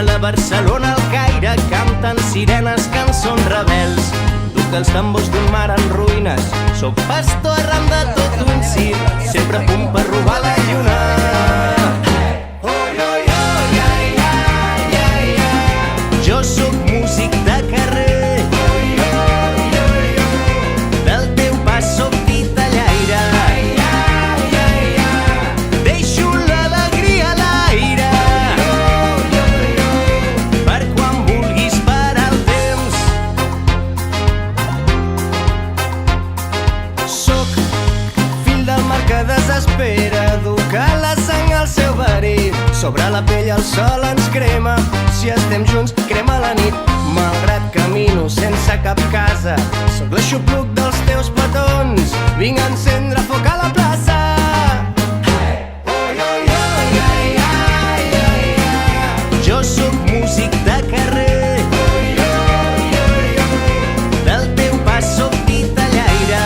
la Barcelona, al Caire, canten sirenes, cançons rebels. Duc els tambors d'un mar en ruïnes, soc pastor arran de tot un circ, sempre a punt per robar la lluna. Jo sóc músic de carrer, del teu pas sóc titellaire, deixo l'alegria a l'aire, per quan vulguis parar el temps. Sóc fill del mar que desespera, duc a la sang al seu verí, sobre la pell el sol ens crema, si estem junts crema la nit. Malgrat camino sense cap casa, sóc l'aixopluc dels teus petons, vinc a encendre foc a la plaça. Jo sóc músic de carrer, del teu pas sóc titellaire,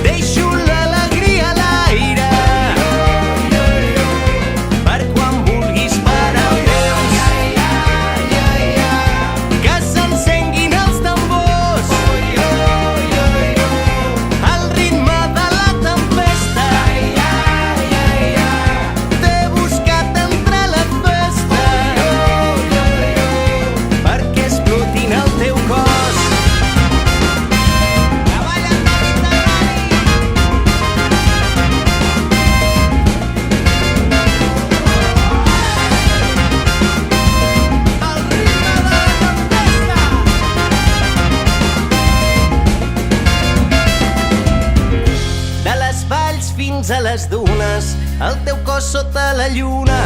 deixo l'alegria a l'aire, per quan vulguis parar el temps. Que s'encenguin els tambors, al ritme de la tempesta, t'he buscat entre la festa, perquè explotin el teu cos. De les valls fins a les dunes, el teu cos sota la lluna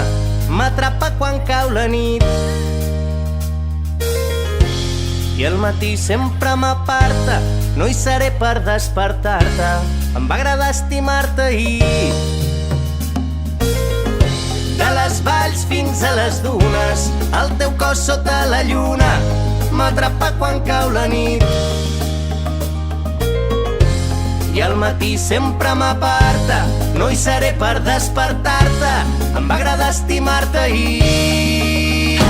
m'atrapa quan cau la nit, i al matí sempre m'aparta, no hi seré per despertar-te, em va agradar estimar-te ahir. De les valls fins a les dunes, el teu cos sota la lluna m'atrapa quan cau la nit, i al matí sempre m'aparta, no hi seré per despertar-te, em va agradar estimar-te ahir.